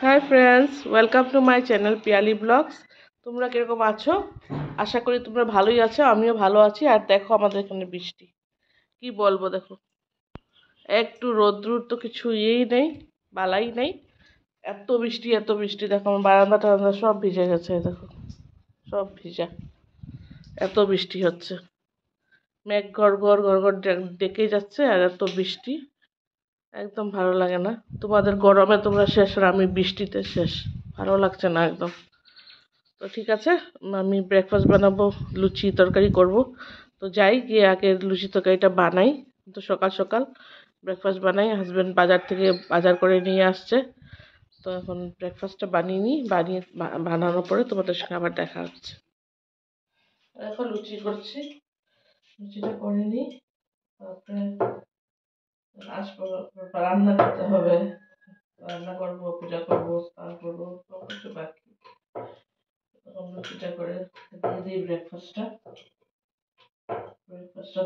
High friends, welcome to my channel Piyali blogs. তোমরা কীরকম আছো? আশা করি তোমরা ভালোই আছো, আমিও ভালো আছি। আর দেখো আমাদের এখানে বৃষ্টি, কি বলবো, দেখো একটু রোদ্রুর তো কিছু ইয়েই নেই, বালাই নেই। এত বৃষ্টি এত বৃষ্টি, দেখো আমার বারান্দা টারান্দা সব ভিজে গেছে, দেখো সব ভিজা, এত বৃষ্টি হচ্ছে। মেঘ ঘর ঘর ঘর ঘর ডেকে যাচ্ছে, আর এত বৃষ্টি, একদম ভালো লাগে না। তোমাদের গরমে তোমরা শেষ, আর আমি বৃষ্টিতে শেষ, ভালো লাগছে না একদম। তো ঠিক আছে, আমি ব্রেকফাস্ট বানাবো, লুচি তরকারি করব। তো যাই গিয়ে আগে লুচি তরকারিটা বানাই। তো সকাল সকাল ব্রেকফাস্ট বানাই, হাজব্যান্ড বাজার থেকে বাজার করে নিয়ে আসছে। তো এখন ব্রেকফাস্টটা বানিয়ে নিই, বানানোর পরে তোমাদের সঙ্গে আবার দেখা হচ্ছে। এখন লুচি করছি, লুচিটা করে নিই, তারপরে আসবো। রান্না করতে হবে, রান্না করবো, পূজা করবো, স্নান করবো, সব কিছু বাকি। তখন লুচিটা করে দিয়ে দিই ব্রেকফাস্টটা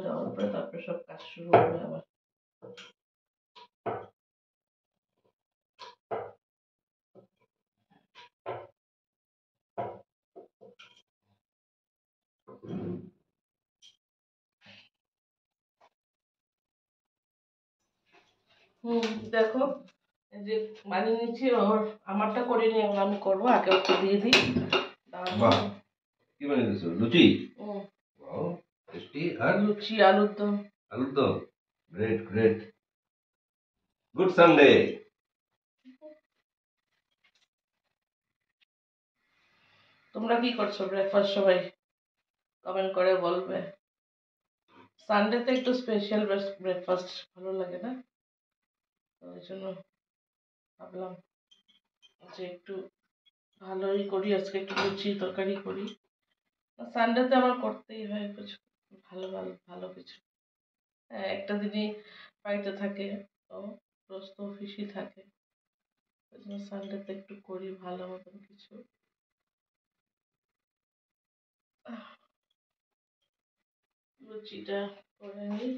দেওয়ার পরে তারপরে সব কাজ শুরু হবে আবার। দেখো এই যে বানিয়ে নিচ্ছি, ওর আমারটা করে নিয়ে এখন আমি করবো, আগে ওকে দিয়ে দিই। বাহ, কি বানিয়ে দিয়েছো? লুচি? Wow, tasty. আর লুচি আলুর দম। আলুর দম? Great great. Good Sunday. তোমরা কি করছো ব্রেকফাস্ট? সবাই কমেন্ট করে বলবে। সানডেতে একটু স্পেশাল ব্রেকফাস্ট ভালো লাগে না? তো ওই জন্য ভাবলাম যে একটু ভালোই করি, আজকে একটু লুচি তরকারি করি। সানডেতে আমার করতেই হয় কিছু ভালো ভালো ভালো কিছু। হ্যাঁ, একটা দিনই বাড়িতে থাকে, তো রোজ তো অফিসই থাকে। ওই জন্য সানডেতে একটু করি ভালো মতন কিছু। লুচিটা করে নিই।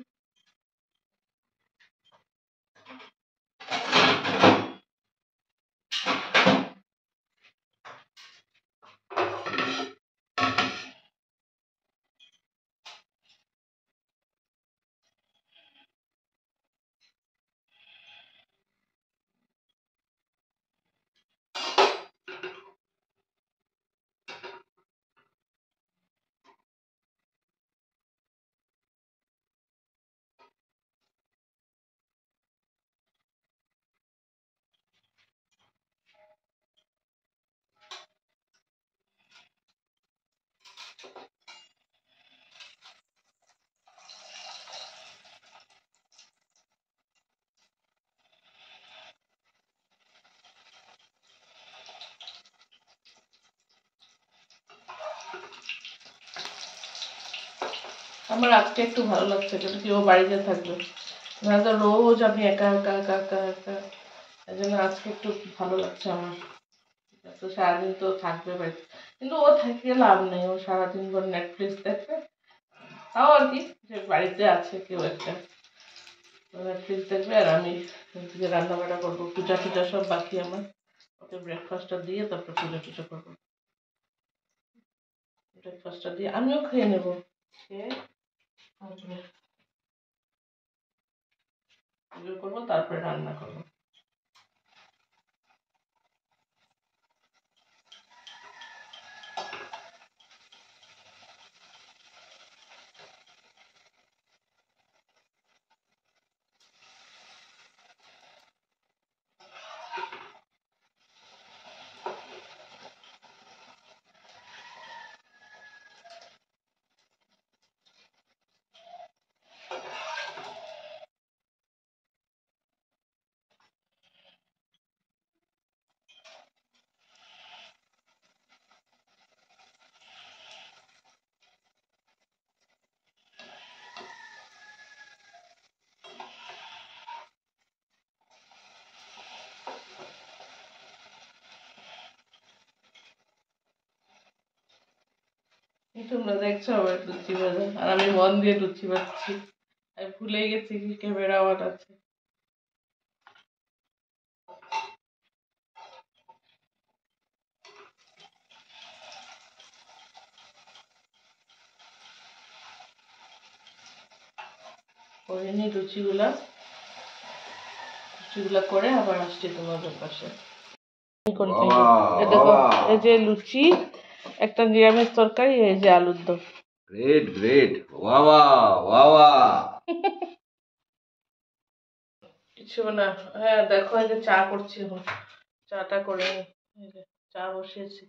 আমার আজকে একটু ভালো লাগছে, কিন্তু কি ও বাড়িতে থাকবে, নাহলে রোজ আমি একা একা একা একা একা। এই জন্য আজকে একটু ভালো লাগছে আমার। তো সারাদিন তো থাকবে বাড়িতে, কিন্তু ও থেকে লাভ নেই, ও সারাদিন ভর নেটফ্লিক্স দেখবে। তাও আর কি, যে বাড়িতে আছে কেউ একটা, নেটফ্লিক্স দেখবে, আর আমি এদিকে রান্না বান্না করবো, পূজা টুজা সব বাকি আমার। ওকে ব্রেকফাস্টটা দিয়ে তারপর পূজা টুজা করবো। ব্রেকফাস্টটা দিয়ে আমিও খেয়ে নেবো, খেয়ে তারপরে পুজো করবো, তারপরে রান্না করবো। তোমরা দেখছো আবার লুচি ভাজা, আর আমি মন দিয়ে লুচি ভাজছি। আমি ভুলেই গেছি কি ক্যামেরা অন আছে। করে নিই লুচিগুলা করে আবার আসছি তোমাদের পাশে। দেখো এই যে লুচি, একটা নিরামিষ তরকারি, এই যে আলুর দম। গ্রেট গ্রেট, ওয়াওয়া ওয়াওয়া। কিছু না, হ্যাঁ দেখো এই যে চা করছি এখন, চাটা করে নিই। এই যে চা বসিয়েছি,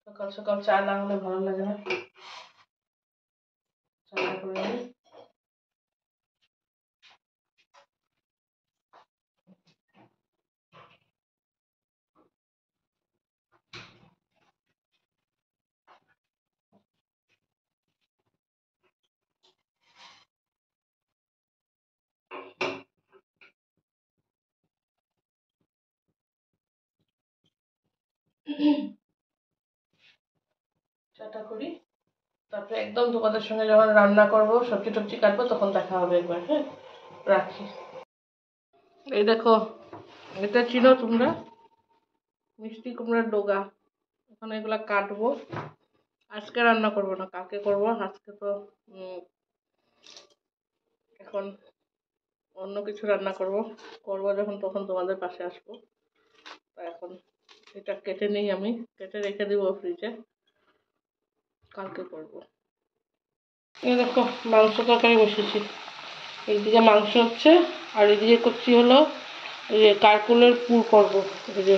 সকাল সকাল চা না হলে ভালো লাগে না, চাটা করে নিই। চাটা করি, তারপরে একদম তোমাদের সঙ্গে যখন রান্না করবো, সবজি টবজি কাটবো, তখন দেখা হবে একবার। হ্যাঁ, রাখি। এই দেখো, এটা চিনো তোমরা? মিষ্টি কুমড়ার ডগা। এখন এগুলা কাটবো। আজকে রান্না করবো না, কালকে করবো। আজকে তো এখন অন্য কিছু রান্না করবো যখন, তখন তোমাদের পাশে আসবো। তো এখন এটা কেটে নিই, আমি কেটে রেখে দিব ফ্রিজে, কালকে করবো। এই দেখো মাংস তরকারি বসেছি, এইদিকে মাংস হচ্ছে আর এদিকে করছি হলো এই যে কারকুলের পুর করবো। এই যে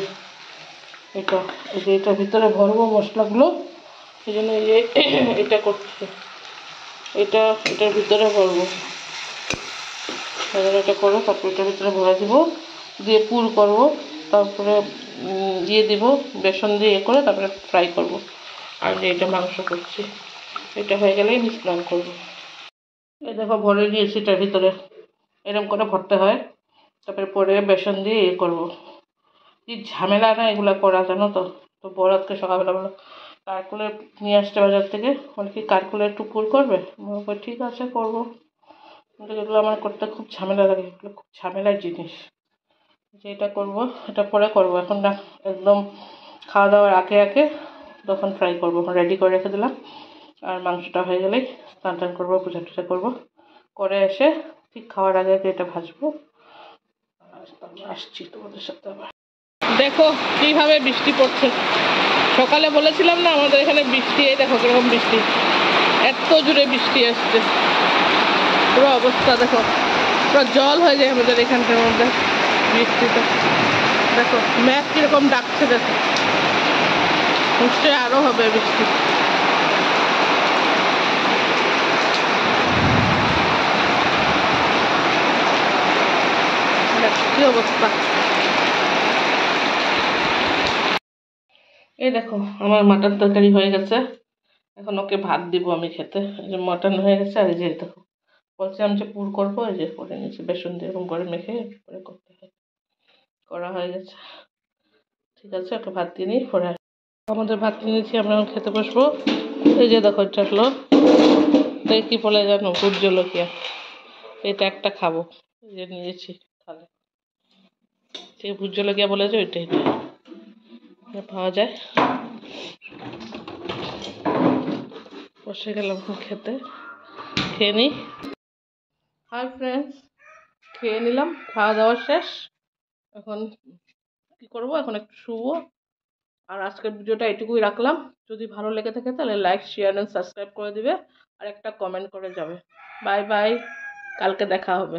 এটা, এই যে এটার ভিতরে ভরবো মশলাগুলো, এই জন্য এই যে এটা করছি, এটার ভিতরে ভরবো। এটা করবো, তারপর এটার ভিতরে ভরে দিব, দিয়ে পুর করবো, তারপরে দিয়ে দিব বেসন দিয়ে করে, তারপরে ফ্রাই করব। আর যে এটা মাংস করছি, এটা হয়ে গেলেই আমি স্নান করবো। এই দেখো ভরে দিয়েছি এটার ভিতরে, এরকম করে ভরতে হয়, তারপরে পরে বেসন দিয়ে করবো। কি ঝামেলা না এগুলো করা, জানো তো। তো বরাতকে সকালবেলা বলো কারকুলের নিয়ে আসতে বাজার থেকে, বলে কি কারকুলের একটু পুর করবে, ঠিক আছে করবো। কিন্তু এগুলো আমার করতে খুব ঝামেলা লাগে, এগুলো খুব ঝামেলার জিনিস। যে এটা করবো, এটা পরে করবো, এখন না, একদম খাওয়া দাওয়ার আগে তখন ফ্রাই করবো, রেডি করে রেখে দিলাম। আর মাংসটা হয়ে গেলেই স্নান টান করবো, পূজা টুজা করবো, করে এসে ঠিক খাওয়ার আগে এটা ভাজবো। আসছি তোমাদের সাথে আবার। দেখো কিভাবে বৃষ্টি পড়ছে, সকালে বলেছিলাম না আমাদের এখানে বৃষ্টি, এই দেখো কিরকম বৃষ্টি, এত জোরে বৃষ্টি আসছে, পুরো অবস্থা দেখো, পুরো জল হয়ে যায় আমাদের এখানকার মধ্যে বৃষ্টিতে। দেখো মেঘ কিরকম ডাকছে, দেখো নিশ্চয়ই আরো হবে বৃষ্টি। কি অবস্থা, এই দেখো আমার মাটন তরকারি হয়ে গেছে, এখন ওকে ভাত দিব আমি খেতে। এই যে মটন হয়ে গেছে, আর এই যে দেখো বলছিলাম যে পুর করবো, এই যে করে নিয়েছি বেসন দিয়ে এরকম করে মেখে করে করতে হয়, করা হয়ে গেছে। ঠিক আছে, ওকে ভাত দিয়ে নিই, পরে আমাদের ভাত নিয়েছি, আমরা খেতে বসবো। এই যে দেখো এটা হলো, তাই কি বলে জানো, ভোট জলকিয়া, এটা একটা খাবো, এই যে নিয়েছি তাহলে, ঠিক ভোট জলকিয়া বলে যে ওইটাই পাওয়া যায়। বসে গেলাম খেতে, খেয়ে নিই। হাই ফ্রেন্ডস, খেয়ে নিলাম, খাওয়া দাওয়া শেষ। এখন কি করবো, এখন একটু শুবো। আর আজকের ভিডিওটা এটুকুই রাখলাম। যদি ভালো লেগে থাকে তাহলে লাইক, শেয়ার এন্ড সাবস্ক্রাইব করে দিবে, আর একটা কমেন্ট করে যাবে। বাই বাই, কালকে দেখা হবে।